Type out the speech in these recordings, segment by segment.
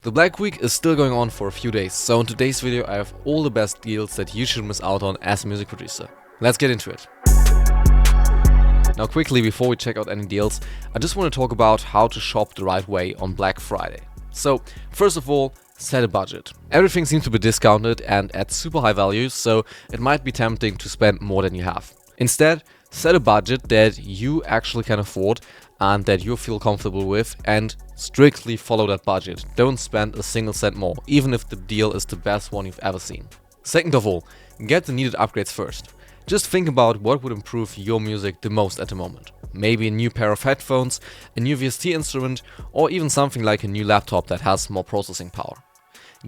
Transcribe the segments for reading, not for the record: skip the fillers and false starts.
The Black Week is still going on for a few days, so in today's video I have all the best deals that you shouldn't miss out on as a music producer. Let's get into it. Now quickly, before we check out any deals, I just want to talk about how to shop the right way on Black Friday. So first of all, set a budget. Everything seems to be discounted and at super high values, so it might be tempting to spend more than you have. Instead, set a budget that you actually can afford and that you feel comfortable with, and strictly follow that budget. Don't spend a single cent more, even if the deal is the best one you've ever seen. Second of all, get the needed upgrades first. Just think about what would improve your music the most at the moment. Maybe a new pair of headphones, a new VST instrument, or even something like a new laptop that has more processing power.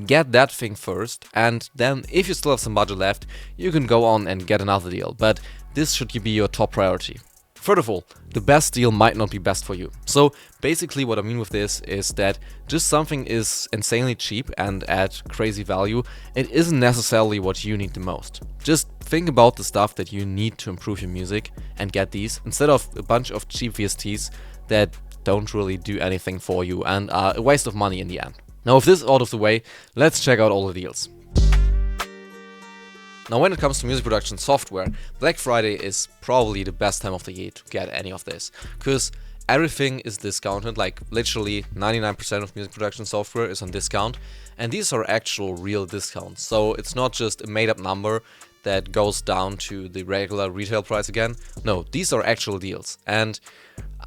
Get that thing first, and then if you still have some budget left, you can go on and get another deal, but this should be your top priority. Third of all, the best deal might not be best for you. So basically what I mean with this is that just something is insanely cheap and at crazy value, it isn't necessarily what you need the most. Just think about the stuff that you need to improve your music and get these, instead of a bunch of cheap VSTs that don't really do anything for you and are a waste of money in the end. Now with this out of the way, let's check out all the deals. Now when it comes to music production software, Black Friday is probably the best time of the year to get any of this, because everything is discounted, like literally 99% of music production software is on discount, and these are actual real discounts, so it's not just a made up number that goes down to the regular retail price again. No, these are actual deals, and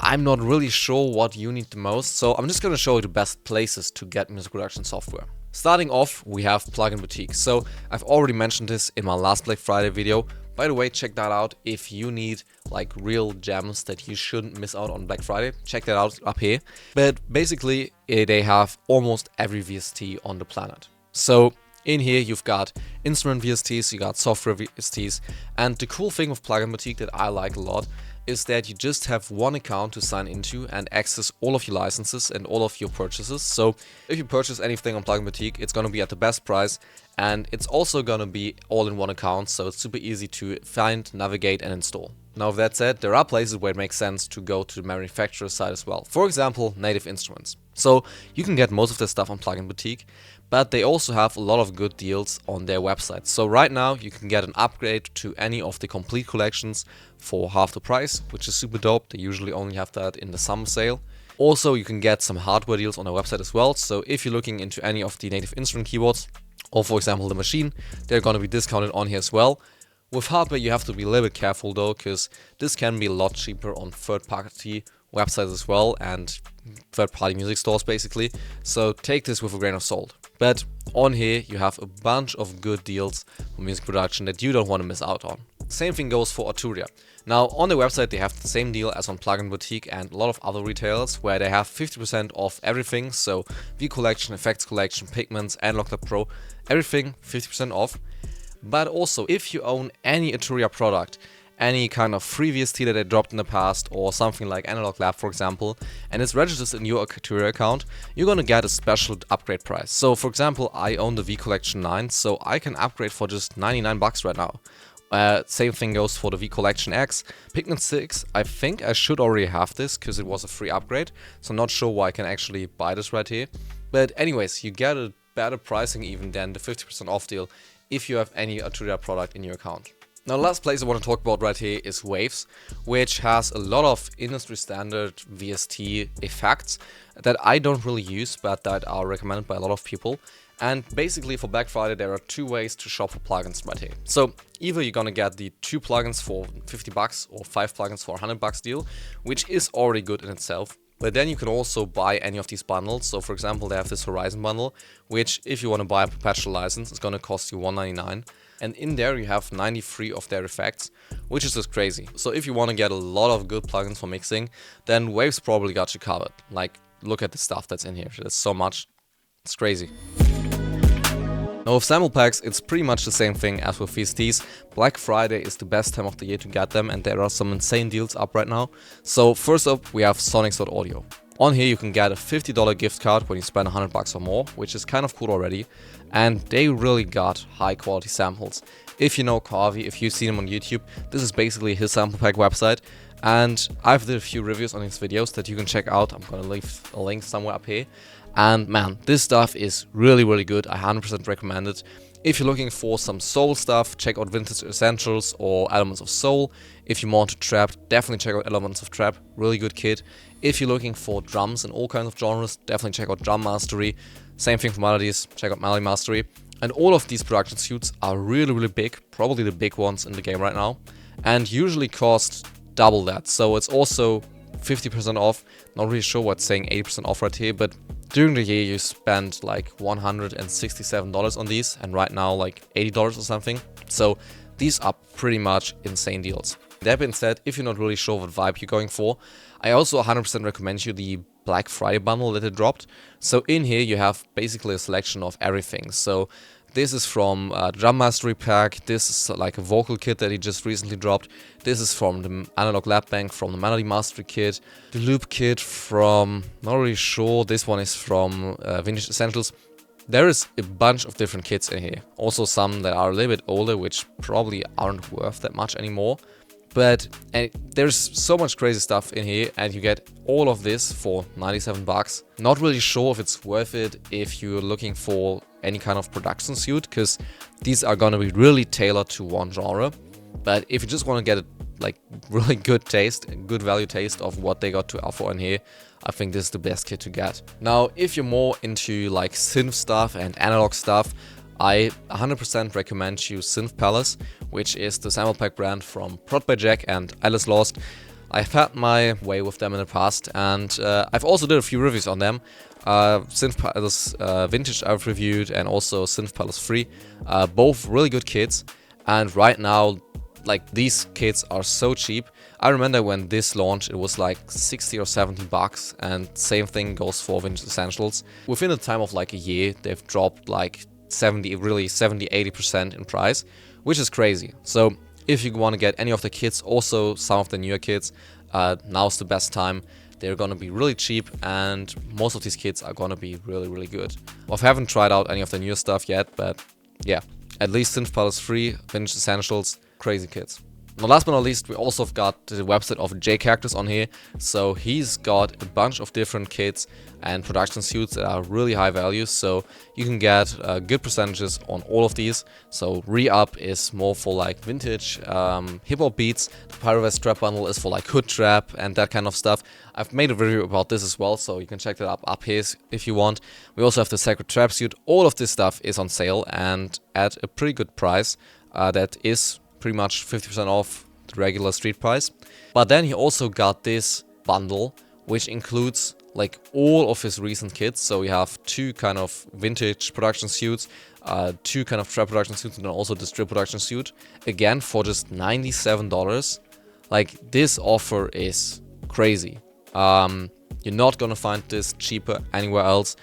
I'm not really sure what you need the most, so I'm just gonna show you the best places to get music production software. Starting off, we have Plugin Boutique. So I've already mentioned this in my last Black Friday video. By the way, check that out if you need like real gems that you shouldn't miss out on Black Friday. Check that out up here. But basically, they have almost every VST on the planet. So in here, you've got instrument VSTs, you got software VSTs, and the cool thing with Plugin Boutique that I like a lot is that you just have one account to sign into and access all of your licenses and all of your purchases. So if you purchase anything on Plugin Boutique, it's going to be at the best price, and it's also going to be all in one account, so it's super easy to find, navigate and install. Now with that said, there are places where it makes sense to go to the manufacturer's side as well. For example, Native Instruments. So you can get most of their stuff on Plugin Boutique, but they also have a lot of good deals on their website. So right now you can get an upgrade to any of the complete collections for half the price, which is super dope. They usually only have that in the summer sale. Also, you can get some hardware deals on their website as well. So if you're looking into any of the Native Instrument keyboards, or for example the machine, they're going to be discounted on here as well. With hardware you have to be a little bit careful though, because this can be a lot cheaper on third-party websites as well and third-party music stores basically. So take this with a grain of salt. But on here you have a bunch of good deals for music production that you don't want to miss out on. Same thing goes for Arturia. Now on their website they have the same deal as on Plugin Boutique and a lot of other retailers, where they have 50% off everything. So V Collection, Effects Collection, Pigments, Analog Lab Pro, everything 50% off. But also if you own any Arturia product, any kind of free VST that they dropped in the past, or something like Analog Lab for example, and it's registered in your Arturia account, you're gonna get a special upgrade price. So for example, I own the V Collection 9, so I can upgrade for just 99 bucks right now. Same thing goes for the V Collection X. Pigment 6, I think I should already have this because it was a free upgrade, so I'm not sure why I can actually buy this right here. But anyways, you get a better pricing even than the 50% off deal if you have any Arturia product in your account. Now the last place I want to talk about right here is Waves, which has a lot of industry standard VST effects that I don't really use, but that are recommended by a lot of people. And basically for Black Friday there are two ways to shop for plugins right here. So either you're gonna get the 2 plugins for 50 bucks or 5 plugins for 100 bucks deal, which is already good in itself. But then you can also buy any of these bundles. So for example, they have this Horizon bundle, which if you want to buy a perpetual license, it's going to cost you $199. And in there you have 93 of their effects, which is just crazy. So if you want to get a lot of good plugins for mixing, then Waves probably got you covered. Like, look at the stuff that's in here. There's so much. It's crazy. Now with sample packs, it's pretty much the same thing as with VSTs. Black Friday is the best time of the year to get them, and there are some insane deals up right now. So first up, we have Sonics.audio. On here you can get a $50 gift card when you spend 100 bucks or more, which is kind of cool already. And they really got high quality samples. If you know Carvey, if you've seen him on YouTube, this is basically his sample pack website. And I've did a few reviews on his videos that you can check out. I'm gonna leave a link somewhere up here. And man, this stuff is really, really good. I 100% recommend it. If you're looking for some soul stuff, check out Vintage Essentials or Elements of Soul. If you're more into trap, definitely check out Elements of Trap, really good kit. If you're looking for drums in all kinds of genres, definitely check out Drum Mastery. Same thing for melodies, check out Melody Mastery. And all of these production suits are really, really big, probably the big ones in the game right now, and usually cost double that. So it's also 50% off. Not really sure what's saying 80% off right here, but during the year you spend like $167 on these, and right now like $80 or something. So these are pretty much insane deals. That being said, if you're not really sure what vibe you're going for, I also 100% recommend you the Black Friday bundle that it dropped. So in here you have basically a selection of everything. So this is from Drum Mastery Pack, this is like a vocal kit that he just recently dropped, this is from the Analog Lab Bank, from the Melody Mastery kit, the Loop kit from, not really sure, this one is from Vintage Essentials. There is a bunch of different kits in here, also some that are a little bit older, which probably aren't worth that much anymore. But there's so much crazy stuff in here, and you get all of this for 97 bucks. Not really sure if it's worth it if you're looking for any kind of production suit, because these are gonna be really tailored to one genre. But if you just want to get a like really good taste, a good value taste of what they got to offer in here, I think this is the best kit to get. Now, if you're more into like synth stuff and analog stuff, I 100% recommend you Synth Palace, which is the sample pack brand from Prod by Jack and Alice Lost. I've had my way with them in the past, and I've also did a few reviews on them. Synth Palace Vintage I've reviewed, and also Synth Palace Free. Both really good kits, and right now, like, these kits are so cheap. I remember when this launched, it was like 60 or 70 bucks, and same thing goes for Vintage Essentials. Within the time of like a year, they've dropped like 70-80% in price, which is crazy. So if you want to get any of the kits, also some of the newer kits, now's the best time. They're gonna be really cheap, and most of these kits are gonna be really, really good. I haven't tried out any of the newer stuff yet, but yeah, at least Synth Palace Free, Vintage Essentials, crazy kits. Now, last but not least, we also have got the website of J Cactus on here. So he's got a bunch of different kits and production suits that are really high value. So you can get good percentages on all of these. So Re-Up is more for like vintage hip hop beats. The Pyrovest Trap Bundle is for like hood trap and that kind of stuff. I've made a video about this as well, so you can check that up here if you want. We also have the Sacred Trap Suit. All of this stuff is on sale and at a pretty good price. That is pretty much 50% off the regular street price. But then he also got this bundle, which includes like all of his recent kits. So we have two kind of vintage production suits, two kind of trap production suits, and then also this strip production suit. Again, for just $97. Like, this offer is crazy. You're not gonna find this cheaper anywhere else.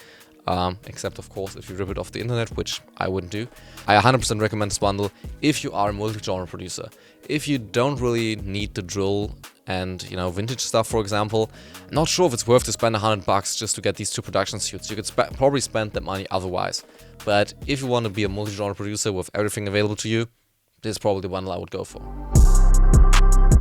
Except of course if you rip it off the internet, which I wouldn't do. I 100% recommend this bundle if you are a multi-genre producer. If you don't really need the drill and, you know, vintage stuff, for example, not sure if it's worth to spend $100 just to get these two production suits. You could probably spend that money otherwise. But if you want to be a multi-genre producer with everything available to you, this is probably the bundle I would go for.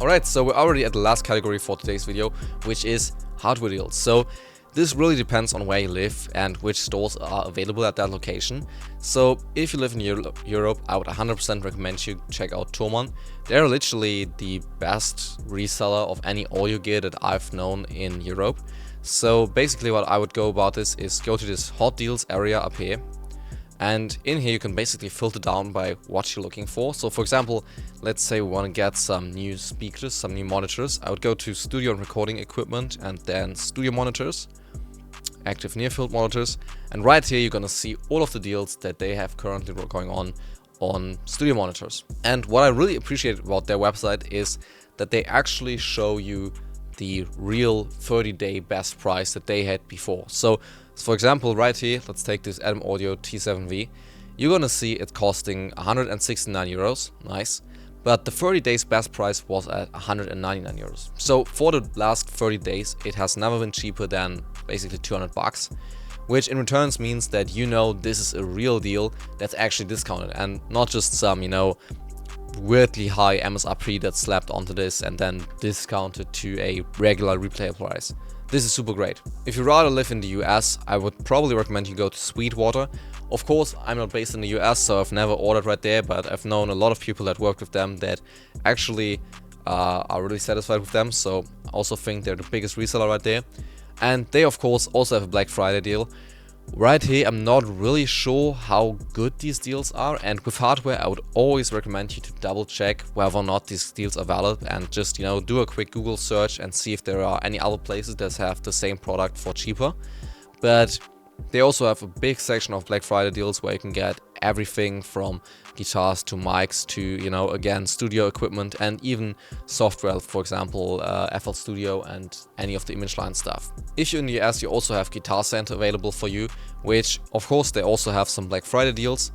Alright, so we're already at the last category for today's video, which is hardware deals. So this really depends on where you live and which stores are available at that location. So if you live in Europe, I would 100% recommend you check out Thomann. They're literally the best reseller of any audio gear that I've known in Europe. So basically what I would go about this is go to this hot deals area up here. And in here you can basically filter down by what you're looking for. So for example, let's say we want to get some new speakers, some new monitors. I would go to studio and recording equipment and then studio monitors, active near field monitors. And right here you're going to see all of the deals that they have currently going on studio monitors. And what I really appreciate about their website is that they actually show you the real 30-day best price that they had before. So for example, right here, let's take this Adam Audio T7V. You're gonna see it costing 169 euros, nice. But the 30 days best price was at 199 euros. So for the last 30 days, it has never been cheaper than basically 200 bucks, which in returns means that you know this is a real deal that's actually discounted and not just some, you know, weirdly high MSRP that's slapped onto this and then discounted to a regular replay price. this is super great. If you rather live in the US, I would probably recommend you go to Sweetwater. Of course, I'm not based in the US, so I've never ordered right there, but I've known a lot of people that worked with them that actually are really satisfied with them, so I also think they're the biggest reseller right there. And they of course also have a Black Friday deal. Right here, I'm not really sure how good these deals are, and with hardware I would always recommend you to double check whether or not these deals are valid, and just, you know, do a quick Google search and see if there are any other places that have the same product for cheaper. But they also have a big section of Black Friday deals where you can get everything from guitars to mics to, you know, again, studio equipment and even software, for example, FL Studio and any of the image line stuff. If you're in the US, you also have Guitar Center available for you, which of course they also have some Black Friday deals.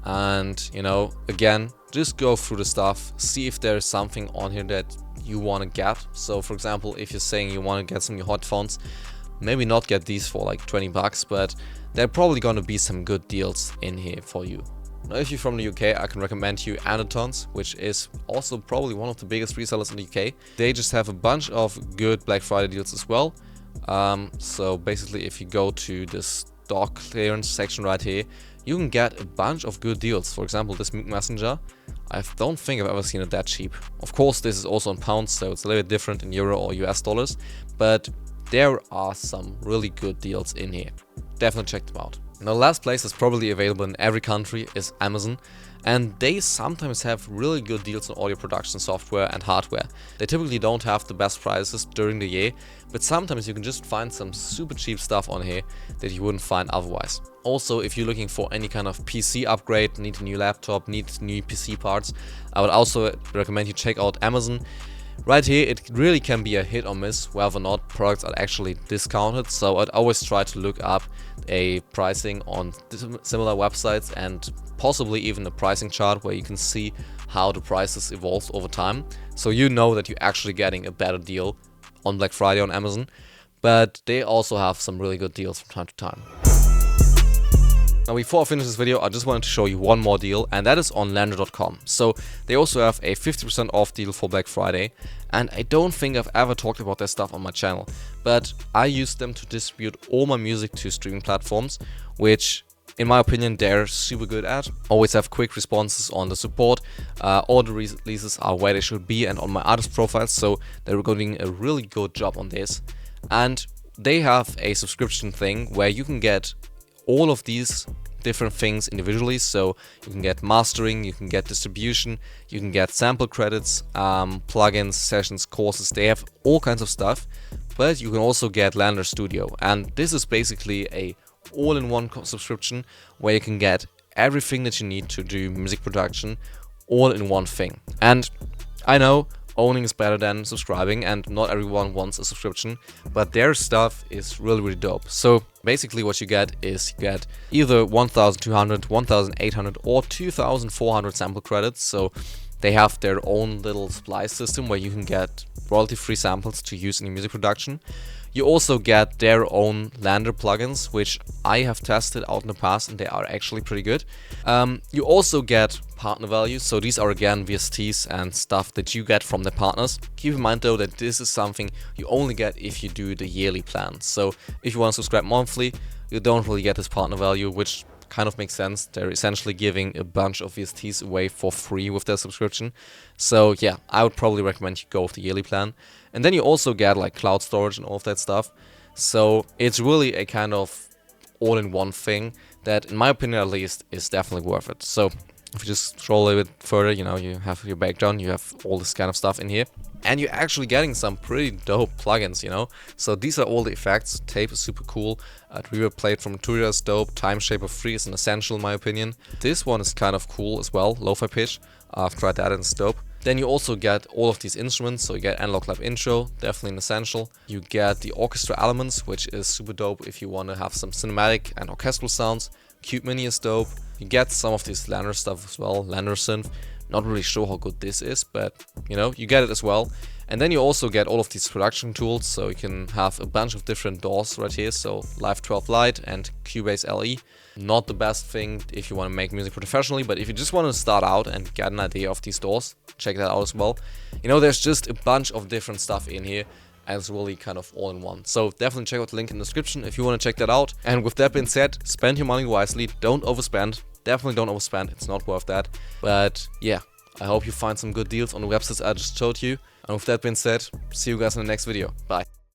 And, you know, again, just go through the stuff, see if there's something on here that you want to get. So for example, if you're saying you want to get some new headphones, maybe not get these for like 20 bucks, but there are probably going to be some good deals in here for you. Now, if you're from the UK, I can recommend you Andertons, which is also probably one of the biggest resellers in the UK. They just have a bunch of good Black Friday deals as well. So basically, if you go to the stock clearance section right here, you can get a bunch of good deals. For example, this Mute Messenger, I don't think I've ever seen it that cheap. Of course, this is also in pounds, so it's a little bit different in euro or US dollars, but there are some really good deals in here. Definitely check them out. Now, the last place that's probably available in every country is Amazon, and they sometimes have really good deals on audio production software and hardware. They typically don't have the best prices during the year, but sometimes you can just find some super cheap stuff on here that you wouldn't find otherwise. Also, if you're looking for any kind of PC upgrade, need a new laptop, need new PC parts, I would also recommend you check out Amazon. Right here, it really can be a hit or miss whether or not products are actually discounted, so I'd always try to look up a pricing on similar websites and possibly even a pricing chart where you can see how the prices evolve over time, so you know that you're actually getting a better deal on Black Friday on Amazon. But they also have some really good deals from time to time. Now, before I finish this video, I just wanted to show you one more deal, and that is on Lender.com. So they also have a 50% off deal for Black Friday, and I don't think I've ever talked about their stuff on my channel, but I use them to distribute all my music to streaming platforms, which in my opinion they're super good at. Always have quick responses on the support, all the releases are where they should be and on my artist profiles, so they're doing a really good job on this. And they have a subscription thing where you can get all of these different things individually, so you can get mastering, you can get distribution, you can get sample credits, plugins, sessions, courses. They have all kinds of stuff, but you can also get Lender Studio, and this is basically a all-in-one subscription where you can get everything that you need to do music production all in one thing. And I know owning is better than subscribing, and not everyone wants a subscription, but their stuff is really dope. So basically what you get is you get either 1,200, 1,800 or 2,400 sample credits. So they have their own little supply system where you can get royalty-free samples to use in your music production. You also get their own Lender plugins, which I have tested out in the past and they are actually pretty good. You also get partner values, so these are again VSTs and stuff that you get from the partners. Keep in mind though that this is something you only get if you do the yearly plan. So if you want to subscribe monthly, you don't really get this partner value, which kind of makes sense. They're essentially giving a bunch of VSTs away for free with their subscription. So yeah, I would probably recommend you go with the yearly plan. And then you also get like cloud storage and all of that stuff. So it's really a kind of all-in-one thing that, in my opinion at least, is definitely worth it. So if you just scroll a little bit further, you know, you have your background, you have all this kind of stuff in here. And you're actually getting some pretty dope plugins, you know. So these are all the effects. Tape is super cool. Reverb Plate from Turia is dope. Time Shaper 3 is an essential in my opinion. This one is kind of cool as well. Lo-fi pitch. I've tried that and it's dope. Then you also get all of these instruments. So you get Analog Live Intro, definitely an essential. You get the orchestra elements, which is super dope if you want to have some cinematic and orchestral sounds. Cube Mini is dope. You get some of this Lender stuff as well. Lender Synth. Not really sure how good this is, but you know, you get it as well. And then you also get all of these production tools, so you can have a bunch of different DAWs right here. So Live 12 Lite and Cubase LE. Not the best thing if you want to make music professionally, but if you just want to start out and get an idea of these DAWs, check that out as well. You know, there's just a bunch of different stuff in here, and it's really kind of all in one. So definitely check out the link in the description if you want to check that out. And with that being said, spend your money wisely. Don't overspend. Definitely don't overspend. It's not worth that. But yeah, I hope you find some good deals on the websites I just showed you. And with that being said, see you guys in the next video. Bye.